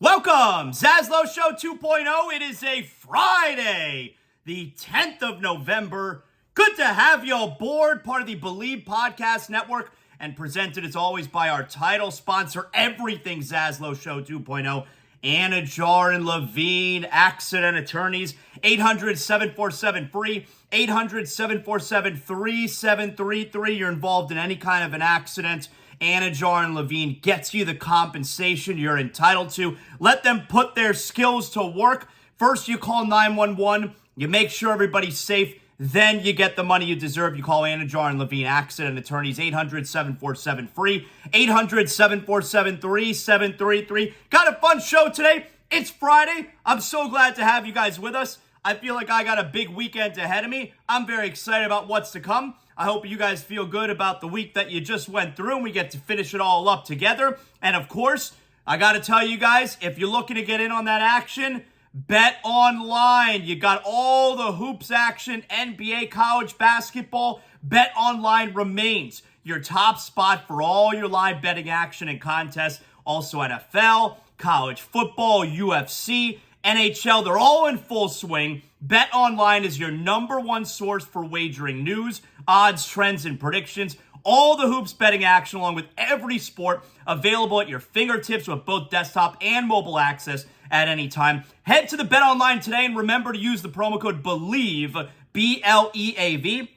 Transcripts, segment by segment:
Welcome, ZASLOW Show 2.0. It is a Friday, the 10th of November. Good to have you aboard, part of the Believe Podcast Network, and presented as always by our title sponsor, everything ZASLOW Show 2.0, Anidjar and Levine, accident attorneys, 800-747-FREE, 800-747-3733. You're involved in any kind of an accident, Anidjar and Levine gets you the compensation you're entitled to. Let them put their skills to work. First, you call 911. You make sure everybody's safe. Then you get the money you deserve. You call Anidjar and Levine Accident Attorneys, 800-747-FREE, 800-747-3733. Got a fun show today. It's Friday. I'm so glad to have you guys with us. I feel like I got a big weekend ahead of me. I'm very excited about what's to come. I hope you guys feel good about the week that you just went through, and we get to finish it all up together. And of course, I got to tell you guys, if you're looking to get in on that action, bet online. You got all the hoops action, NBA, college basketball. Bet online remains your top spot for all your live betting action and contests. Also NFL, college football, UFC, NHL, they're all in full swing. Bet online is your number one source for wagering news, odds, trends, and predictions. All the hoops betting action along with every sport available at your fingertips with both desktop and mobile access at any time. Head to the Bet Online today and remember to use the promo code BELIEVE, B-L-E-A-V,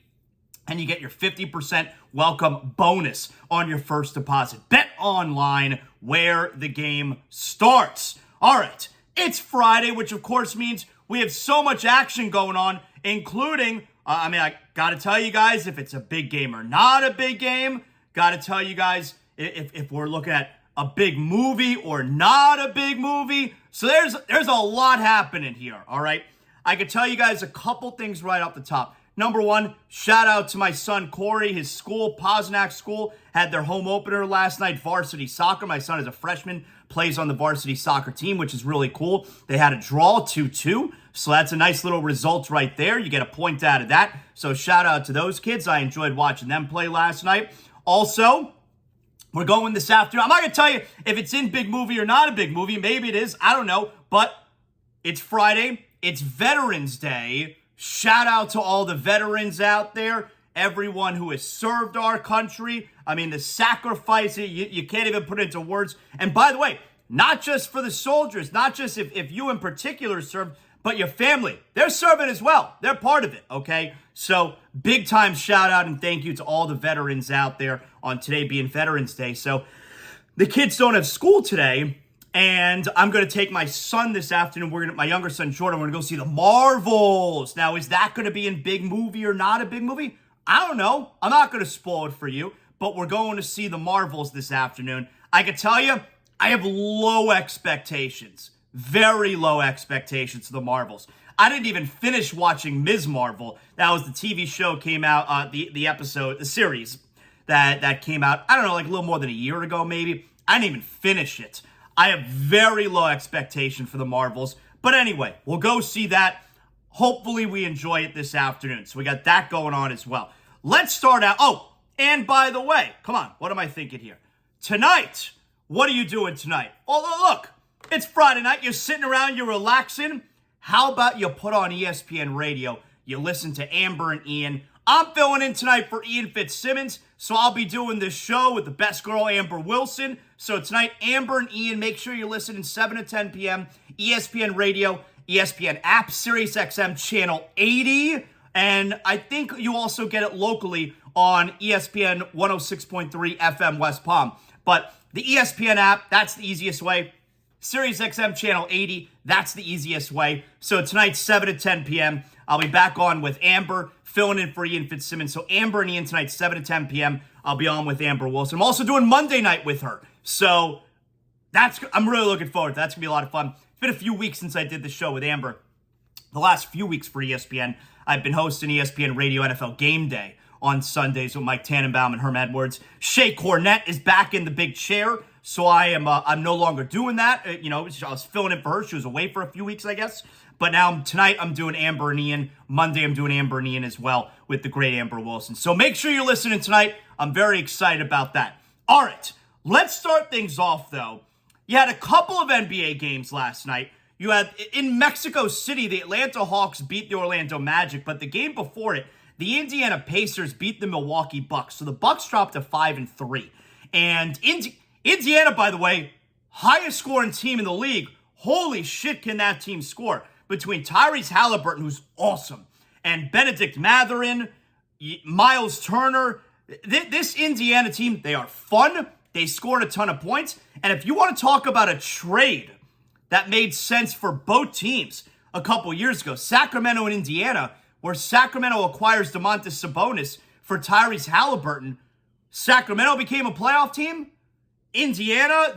and you get your 50% welcome bonus on your first deposit. Bet Online, where the game starts. All right, it's Friday, which of course means we have so much action going on, including, I got to tell you guys if it's a big game or not a big game. Got to tell you guys if we're looking at a big movie or not a big movie. So there's a lot happening here, all right? I can tell you guys a couple things right off the top. Number one, shout out to my son Corey. His school, Posnack School, had their home opener last night, varsity soccer. My son is a freshman, plays on the varsity soccer team, which is really cool. They had a draw 2-2, so that's a nice little result right there. You get a point out of that. So shout out to those kids. I enjoyed watching them play last night. Also, we're going this afternoon. I'm not going to tell you if it's in big movie or not a big movie. Maybe it is. I don't know. But it's Friday. It's Veterans Day. Shout out to all the veterans out there. Everyone who has served our country. I mean, the sacrifice, you can't even put it into words. And by the way, not just for the soldiers, not just if you in particular served, but your family. They're serving as well. They're part of it, okay? So big time shout out and thank you to all the veterans out there on today being Veterans Day. So the kids don't have school today, and I'm going to take my son this afternoon. My younger son, Jordan, we're going to go see the Marvels. Now, is that going to be in big movie or not a big movie? I don't know. I'm not going to spoil it for you, but we're going to see the Marvels this afternoon. I can tell you, I have low expectations. Very low expectations to the Marvels. I didn't even finish watching Ms. Marvel. That was the TV show came out, the episode, the series that came out, I don't know, like a little more than a year ago maybe. I didn't even finish it. I have very low expectation for the Marvels. But anyway, we'll go see that. Hopefully we enjoy it this afternoon. So we got that going on as well. Let's start out. Oh, and by the way, come on, what am I thinking here? Tonight, what are you doing tonight? Oh, look, it's Friday night. You're sitting around, you're relaxing. How about you put on ESPN Radio? You listen to Amber and Ian. I'm filling in tonight for Ian Fitzsimmons, so I'll be doing this show with the best girl, Amber Wilson. So tonight, Amber and Ian, make sure you're listening 7 to 10 p.m. ESPN Radio, ESPN app, Sirius XM channel 80. And I think you also get it locally on ESPN 106.3 FM West Palm. But the ESPN app, that's the easiest way. Sirius XM channel 80, that's the easiest way. So tonight, 7 to 10 p.m., I'll be back on with Amber, filling in for Ian Fitzsimmons. So Amber and Ian tonight, 7 to 10 p.m., I'll be on with Amber Wilson. I'm also doing Monday night with her. So I'm really looking forward to that. That's going to be a lot of fun. It's been a few weeks since I did the show with Amber. The last few weeks for ESPN, I've been hosting ESPN Radio NFL Game Day on Sundays with Mike Tannenbaum and Herm Edwards. Shay Cornett is back in the big chair. So I'm no longer doing that. I was filling in for her. She was away for a few weeks, I guess. But now tonight I'm doing Amber and Ian. Monday I'm doing Amber and Ian as well with the great Amber Wilson. So make sure you're listening tonight. I'm very excited about that. All right, let's start things off, though. You had a couple of NBA games last night. You had, in Mexico City, the Atlanta Hawks beat the Orlando Magic, but the game before it, the Indiana Pacers beat the Milwaukee Bucks. So the Bucks dropped to 5-3. And Indiana, by the way, highest scoring team in the league. Holy shit, can that team score? Between Tyrese Halliburton, who's awesome, and Benedict Mathurin, Miles Turner. This Indiana team, they are fun. They scored a ton of points. And if you want to talk about a trade that made sense for both teams a couple years ago, Sacramento and Indiana, where Sacramento acquires Domantas Sabonis for Tyrese Halliburton, Sacramento became a playoff team. Indiana,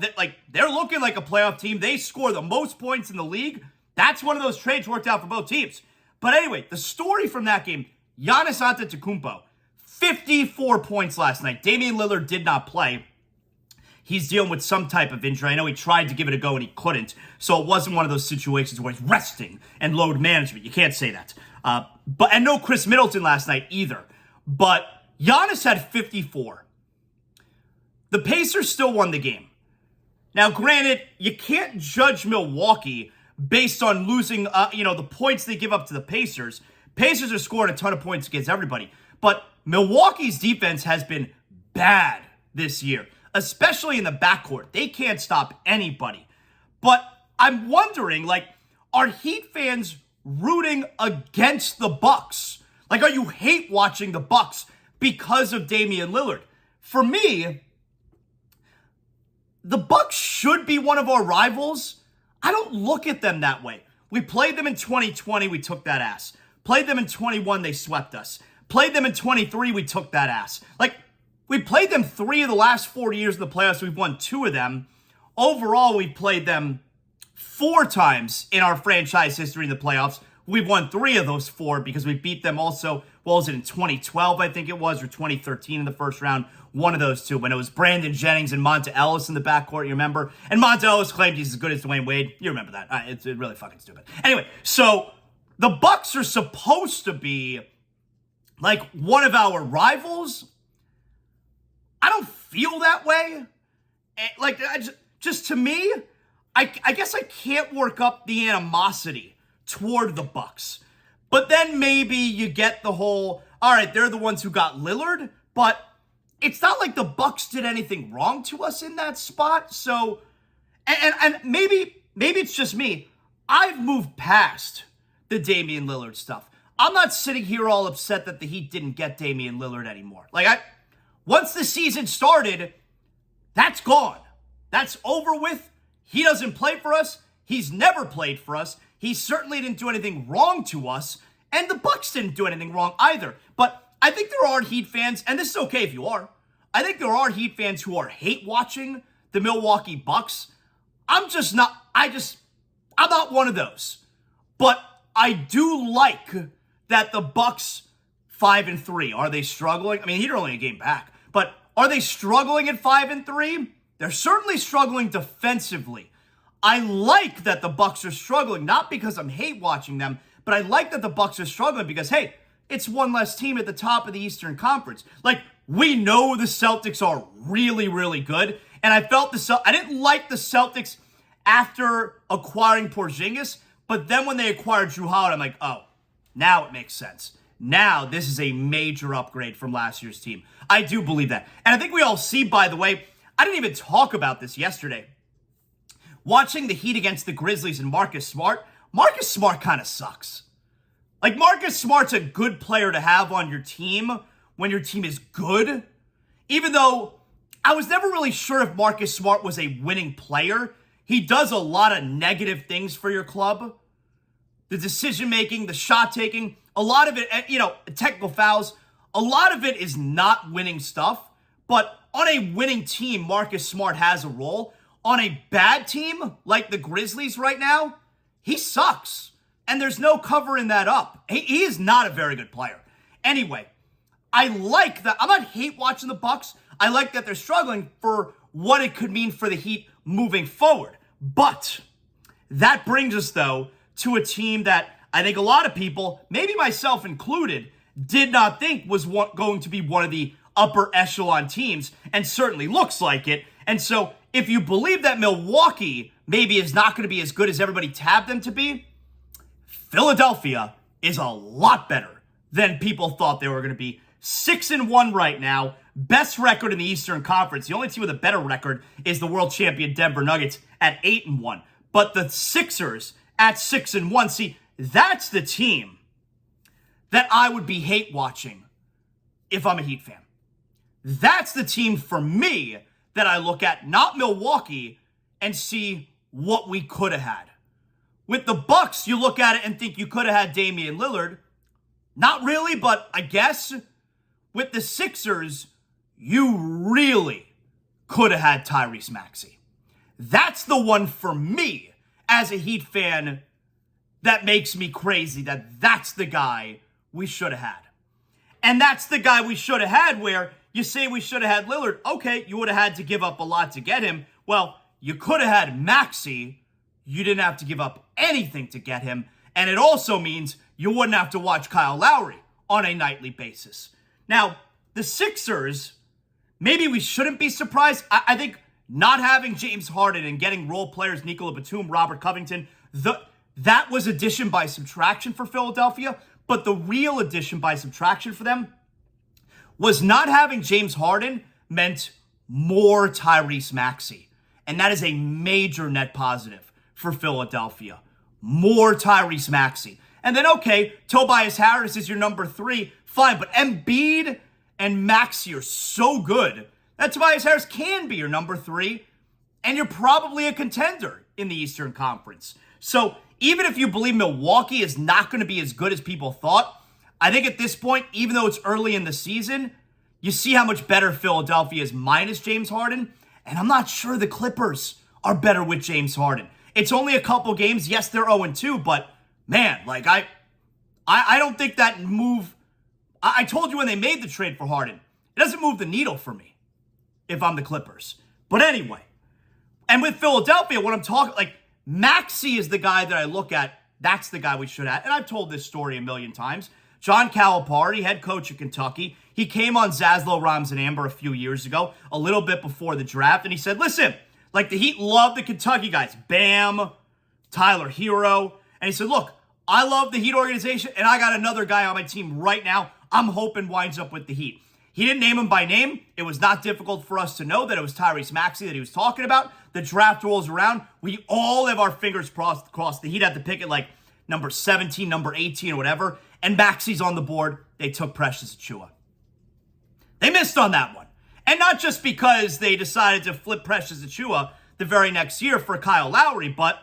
they're looking like a playoff team. They score the most points in the league. That's one of those trades worked out for both teams. But anyway, the story from that game, Giannis Antetokounmpo, 54 points last night. Damian Lillard did not play. He's dealing with some type of injury. I know he tried to give it a go and he couldn't. So it wasn't one of those situations where he's resting and load management. You can't say that. And no Chris Middleton last night either. But Giannis had 54. The Pacers still won the game. Now, granted, you can't judge Milwaukee based on losing, the points they give up to the Pacers. Pacers are scoring a ton of points against everybody. But Milwaukee's defense has been bad this year, especially in the backcourt. They can't stop anybody. But I'm wondering, are Heat fans rooting against the Bucks? Are you hate watching the Bucks because of Damian Lillard? For me, the Bucks should be one of our rivals. I don't look at them that way. We played them in 2020, we took that ass. Played them in 21, they swept us. Played them in 23, we took that ass. We played them 3 of the last 4 years in the playoffs. We've won 2 of them. Overall, we played them 4 times in our franchise history in the playoffs. We've won 3 of those 4 because we beat them also, in 2012, I think it was, or 2013 in the first round. One of those 2, when it was Brandon Jennings and Monta Ellis in the backcourt, you remember? And Monta Ellis claimed he's as good as Dwayne Wade. You remember that. It's really fucking stupid. Anyway, so the Bucks are supposed to be one of our rivals. I don't feel that way. Just to me, I guess I can't work up the animosity toward the Bucks. But then maybe you get the whole, all right, they're the ones who got Lillard, but it's not like the Bucks did anything wrong to us in that spot. So, and maybe it's just me. I've moved past the Damian Lillard stuff. I'm not sitting here all upset that the Heat didn't get Damian Lillard anymore. Once the season started, that's gone. That's over with. He doesn't play for us. He's never played for us. He certainly didn't do anything wrong to us. And the Bucks didn't do anything wrong either. But I think there are Heat fans, and this is okay if you are. I think there are Heat fans who are hate watching the Milwaukee Bucks. I'm not one of those. But I do like that the Bucks 5-3. Are they struggling? I mean, Heat are only a game back. But are they struggling at 5-3? They're certainly struggling defensively. I like that the Bucks are struggling, not because I'm hate watching them, but I like that the Bucks are struggling because, hey, it's one less team at the top of the Eastern Conference. We know the Celtics are really, really good, and I didn't like the Celtics after acquiring Porzingis, but then when they acquired Jrue Holiday, I'm like, oh, now it makes sense. Now this is a major upgrade from last year's team. I do believe that. And I think we all see, by the way, I didn't even talk about this yesterday. Watching the Heat against the Grizzlies and Marcus Smart kind of sucks. Marcus Smart's a good player to have on your team when your team is good. Even though I was never really sure if Marcus Smart was a winning player. He does a lot of negative things for your club. The decision-making, the shot-taking, a lot of it, technical fouls, a lot of it is not winning stuff. But on a winning team, Marcus Smart has a role. On a bad team, like the Grizzlies right now, he sucks. And there's no covering that up. He is not a very good player. Anyway, I like that. I'm not hate watching the Bucks. I like that they're struggling for what it could mean for the Heat moving forward. But that brings us, though, to a team that I think a lot of people, maybe myself included, did not think was going to be one of the upper echelon teams, and certainly looks like it. And so if you believe that Milwaukee maybe is not going to be as good as everybody tabbed them to be, Philadelphia is a lot better than people thought they were going to be. 6-1 right now. Best record in the Eastern Conference. The only team with a better record is the world champion Denver Nuggets at 8-1. But the Sixers at 6-1. See, that's the team that I would be hate watching if I'm a Heat fan. That's the team for me that I look at, not Milwaukee, and see what we could have had. With the Bucks, you look at it and think you could have had Damian Lillard. Not really, but I guess. With the Sixers, you really could have had Tyrese Maxey. That's the one for me as a Heat fan that makes me crazy, that's the guy we should have had. And that's the guy we should have had where you say we should have had Lillard. Okay, you would have had to give up a lot to get him. Well, you could have had Maxey. You didn't have to give up anything to get him. And it also means you wouldn't have to watch Kyle Lowry on a nightly basis. Now, the Sixers, maybe we shouldn't be surprised. I think not having James Harden and getting role players, Nikola Batum, Robert Covington, that was addition by subtraction for Philadelphia. But the real addition by subtraction for them was not having James Harden meant more Tyrese Maxey. And that is a major net positive for Philadelphia. More Tyrese Maxey. And then, okay, Tobias Harris is your number 3. Fine, but Embiid and Maxey are so good that Tobias Harris can be your number 3. And you're probably a contender in the Eastern Conference. So even if you believe Milwaukee is not going to be as good as people thought, I think at this point, even though it's early in the season, you see how much better Philadelphia is minus James Harden. And I'm not sure the Clippers are better with James Harden. It's only a couple games. Yes, they're 0-2, but man, like I don't think that move. I told you when they made the trade for Harden, it doesn't move the needle for me if I'm the Clippers. But anyway, and with Philadelphia, what I'm talking, like, Maxey is the guy that I look at. That's the guy we should have. And I've told this story a million times. John Calipari, head coach of Kentucky, he came on ZASLOW, Rhymes and Amber a few years ago, a little bit before the draft, and he said, listen, like the Heat love the Kentucky guys, Bam, Tyler Hero, and he said, look, I love the Heat organization, and I got another guy on my team right now I'm hoping winds up with the Heat. He didn't name him by name. It was not difficult for us to know that it was Tyrese Maxey that he was talking about. The draft rolls around. We all have our fingers crossed. The Heat had to pick it like number 17, number 18, or whatever. And Maxey's on the board. They took Precious Achiuwa. They missed on that one. And not just because they decided to flip Precious Achiuwa the very next year for Kyle Lowry, but,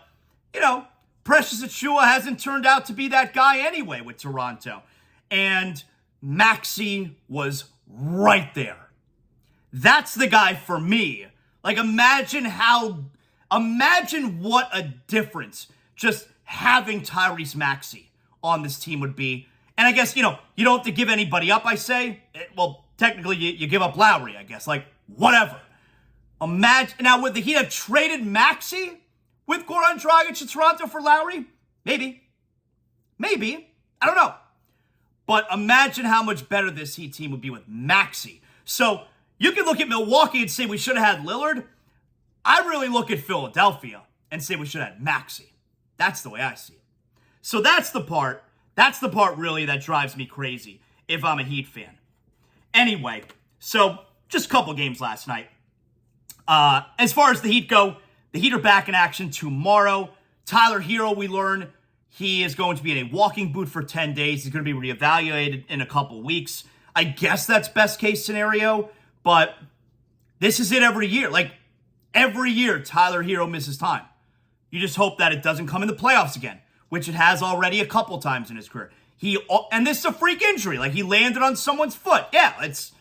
you know, Precious Achiuwa hasn't turned out to be that guy anyway with Toronto. And Maxey was right there. That's the guy for me. Like, imagine what a difference just having Tyrese Maxey on this team would be. And I guess, you know, you don't have to give anybody up, I say. Well, technically, you give up Lowry, I guess. Like, whatever. Imagine, now, would the Heat have traded Maxey with Goran Dragic to Toronto for Lowry? Maybe. I don't know. But imagine how much better this Heat team would be with Maxey. So you can look at Milwaukee and say we should have had Lillard. I really look at Philadelphia and say we should have had Maxey. That's the way I see it. So that's the part really that drives me crazy if I'm a Heat fan. Anyway, so just a couple games last night. As far as the Heat go, the Heat are back in action tomorrow. Tyler Hero, we learn he is going to be in a walking boot for 10 days. He's going to be reevaluated in a couple weeks. I guess that's best case scenario, but this is it every year. Like, every year, Tyler Hero misses time. You just hope that it doesn't come in the playoffs again, which it has already a couple times in his career. And this is a freak injury. Like, he landed on someone's foot. Yeah, it's,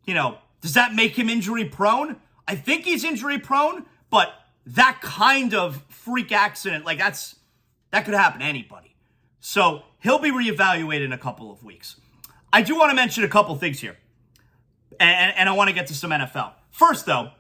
you know, does that make him injury prone? I think he's injury prone, but that kind of freak accident, like, that could happen to anybody. So he'll be reevaluated in a couple of weeks. I do want to mention a couple things here. And I want to get to some NFL. First, though,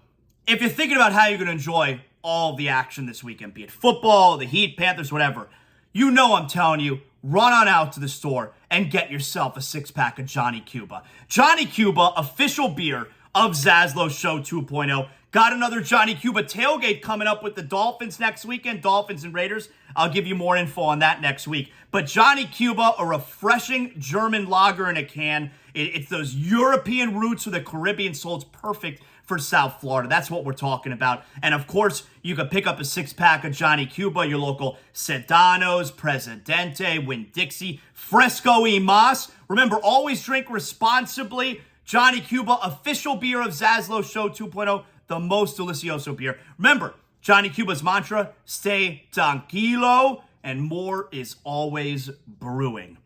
if you're thinking about how you're going to enjoy all of the action this weekend, be it football, the Heat, Panthers, whatever, you know I'm telling you, run on out to the store and get yourself a 6-pack of Johnny Cuba. Johnny Cuba, official beer of ZASLOW Show 2.0. Got another Johnny Cuba tailgate coming up with the Dolphins next weekend, Dolphins and Raiders. I'll give you more info on that next week. But Johnny Cuba, a refreshing German lager in a can. It's those European roots with a Caribbean soul. It's perfect for South Florida. That's what we're talking about. And of course, you can pick up a 6-pack of Johnny Cuba, your local Sedano's, Presidente, Winn-Dixie, Fresco y Mas. Remember, always drink responsibly. Johnny Cuba, official beer of ZASLOW Show 2.0, the most delicioso beer. Remember, Johnny Cuba's mantra, stay tranquilo, and more is always brewing.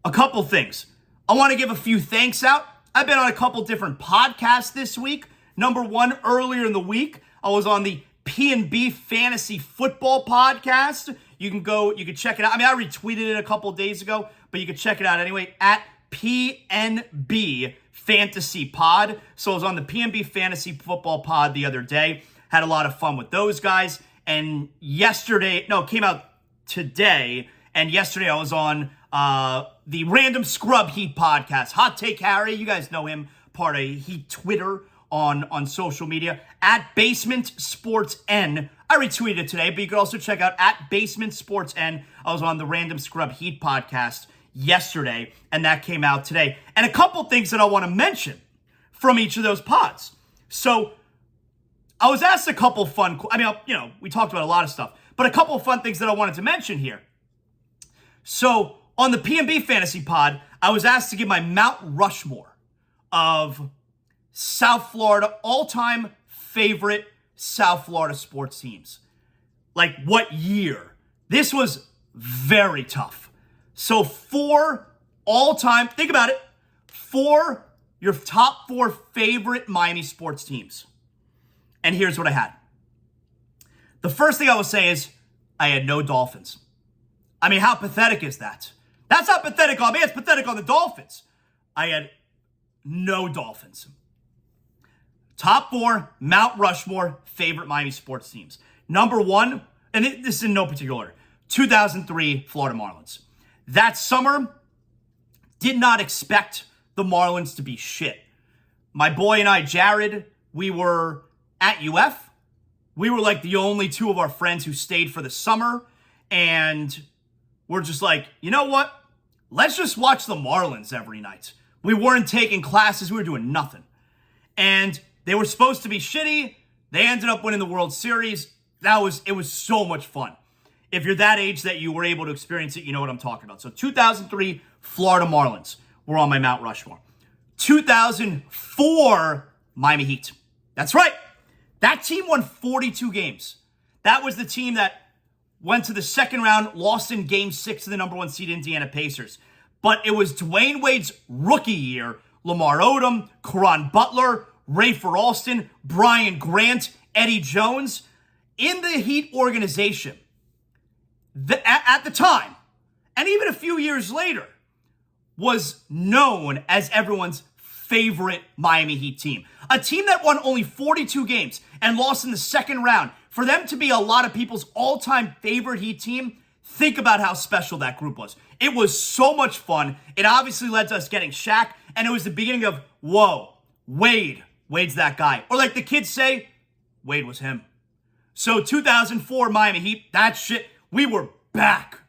A couple things. I want to give a few thanks out. I've been on a couple different podcasts this week. Number one, earlier in the week, I was on the P&B Fantasy Football podcast. You can check it out. I mean, I retweeted it a couple days ago, but you can check it out anyway at PNB Fantasy Pod. So I was on the PNB Fantasy Football Pod the other day. Had a lot of fun with those guys. And it came out today. And yesterday I was on the Random Scrub Heat podcast. Hot Take Harry, you guys know him, part of Heat Twitter on social media. At Basement Sports N. I retweeted it today, but you can also check out at Basement Sports N. I was on the Random Scrub Heat podcast yesterday, and that came out today. And a couple things that I want to mention from each of those pods. So I was asked a couple fun, we talked about a lot of stuff, but a couple fun things that I wanted to mention here. So on the PNB Fantasy Pod, I was asked to give my Mount Rushmore of South Florida, all-time favorite South Florida sports teams. Like what year? This was very tough. So for all-time, think about it, for your top 4 favorite Miami sports teams. And here's what I had. The first thing I will say is I had no Dolphins. I mean, how pathetic is that? That's not pathetic on me. It's pathetic on the Dolphins. I had no Dolphins. Top 4, Mount Rushmore, favorite Miami sports teams. Number 1, and this is in no particular order, 2003 Florida Marlins. That summer, did not expect the Marlins to be shit. My boy and I, Jared, we were at UF. We were like the only 2 of our friends who stayed for the summer. And we're just like, you know what? Let's just watch the Marlins every night. We weren't taking classes. We were doing nothing. And they were supposed to be shitty. They ended up winning the World Series. It was so much fun. If you're that age that you were able to experience it, you know what I'm talking about. So 2003 Florida Marlins were on my Mount Rushmore. 2004 Miami Heat. That's right. That team won 42 games. That was the team that went to the second round, lost in Game 6 to the number 1 seed Indiana Pacers. But it was Dwayne Wade's rookie year. Lamar Odom, Caron Butler, Rafer Alston, Brian Grant, Eddie Jones. In the Heat organization, at the time, and even a few years later, was known as everyone's favorite Miami Heat team. A team that won only 42 games and lost in the second round. For them to be a lot of people's all-time favorite Heat team, think about how special that group was. It was so much fun. It obviously led to us getting Shaq, and it was the beginning of, whoa, Wade's that guy. Or like the kids say, Wade was him. So 2004 Miami Heat, that shit, we were back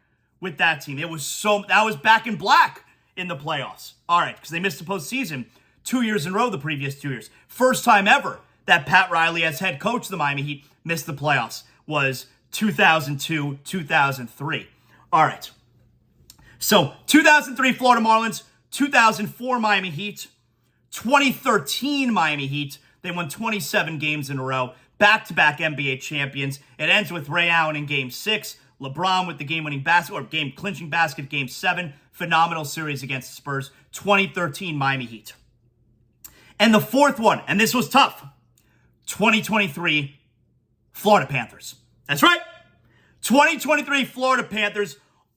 with that team. That was back in black in the playoffs. All right, because they missed the postseason 2 years in a row the previous 2 years. First time ever that Pat Riley, as head coach of the Miami Heat, missed the playoffs was 2002, 2003. All right. So 2003 Florida Marlins, 2004 Miami Heat, 2013 Miami Heat. They won 27 games in a row. Back-to-back NBA champions. It ends with Ray Allen in Game 6. LeBron with the game-winning basket, or game-clinching basket, Game 7. Phenomenal series against the Spurs. 2013 Miami Heat. And the fourth one, and this was tough, 2023 Florida Panthers. That's right. 2023 Florida Panthers.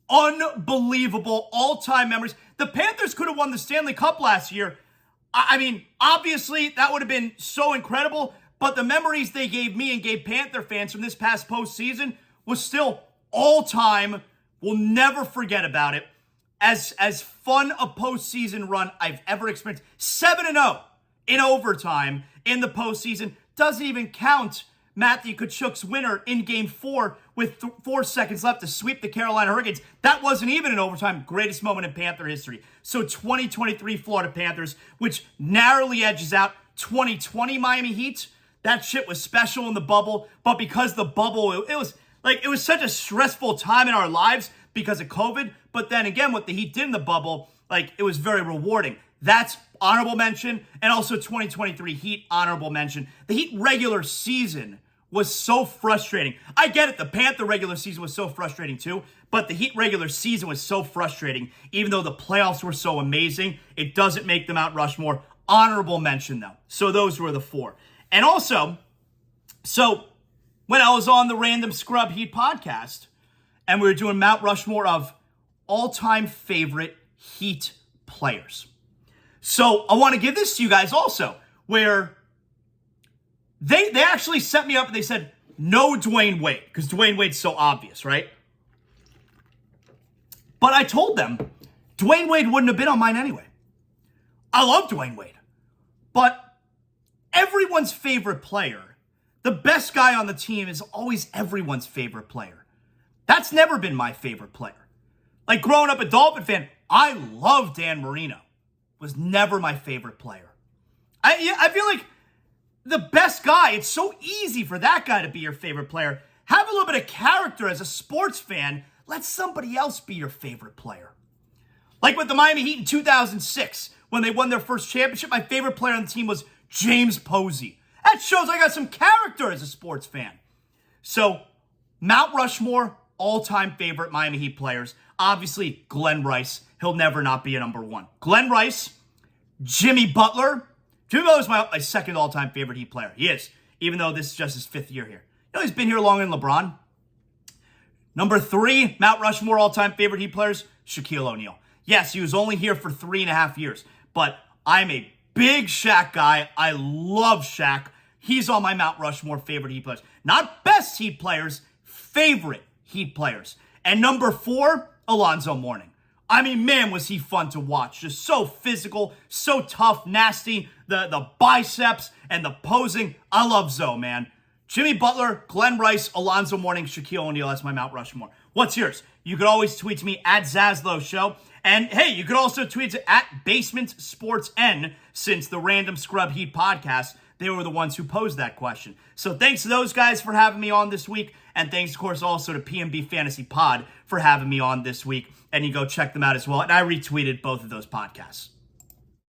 Unbelievable all-time memories. The Panthers could have won the Stanley Cup last year. I mean, obviously, that would have been so incredible. But the memories they gave me and gave Panther fans from this past postseason was still all-time. We'll never forget about it. As fun a postseason run I've ever experienced. 7-0 in overtime in the postseason. Doesn't even count Matthew Tkachuk's winner in Game 4 with 4 seconds left to sweep the Carolina Hurricanes. That wasn't even in overtime. Greatest moment in Panther history. So 2023 Florida Panthers, which narrowly edges out 2020 Miami Heat. That shit was special in the bubble, but because the bubble, it was such a stressful time in our lives because of COVID. But then again, what the Heat did in the bubble, it was very rewarding. That's honorable mention, and also 2023 Heat honorable mention. The Heat regular season was so frustrating. I get it, the Panther regular season was so frustrating too, but the Heat regular season was so frustrating, even though the playoffs were so amazing. It doesn't make them Mount Rushmore. Honorable mention though. So those were the 4. And also, so when I was on the Random Scrub Heat podcast, and we were doing Mount Rushmore of all-time favorite Heat players. So I want to give this to you guys also, where they actually set me up and they said, no Dwayne Wade, because Dwayne Wade's so obvious, right? But I told them, Dwayne Wade wouldn't have been on mine anyway. I love Dwayne Wade. But everyone's favorite player, the best guy on the team, is always everyone's favorite player. That's never been my favorite player. Like growing up a Dolphin fan, I love Dan Marino. Was never my favorite player. I feel like the best guy, it's so easy for that guy to be your favorite player. Have a little bit of character as a sports fan. Let somebody else be your favorite player. Like with the Miami Heat in 2006, when they won their first championship, my favorite player on the team was James Posey. That shows I got some character as a sports fan. So, Mount Rushmore, all-time favorite Miami Heat players. Obviously, Glenn Rice. He'll never not be a number 1. Glenn Rice, Jimmy Butler. Jimmy Butler's my second all-time favorite Heat player. He is, even though this is just his 5th year here. You know he's been here longer than LeBron. Number 3, Mount Rushmore all-time favorite Heat players, Shaquille O'Neal. Yes, he was only here for 3.5 years, but I'm a big Shaq guy. I love Shaq. He's on my Mount Rushmore favorite Heat players. Not best Heat players, favorite Heat players. And number 4, Alonzo Mourning. I mean, man, was he fun to watch. Just so physical, so tough, nasty. The biceps and the posing. I love Zoe, man. Jimmy Butler, Glenn Rice, Alonzo Mourning, Shaquille O'Neal. That's my Mount Rushmore. What's yours? You could always tweet to me at ZASLOW Show. And hey, you could also tweet to at Basement Sports N, since the Random Scrub Heat podcast, they were the ones who posed that question. So thanks to those guys for having me on this week. And thanks, of course, also to PMB Fantasy Pod for having me on this week. And you go check them out as well. And I retweeted both of those podcasts.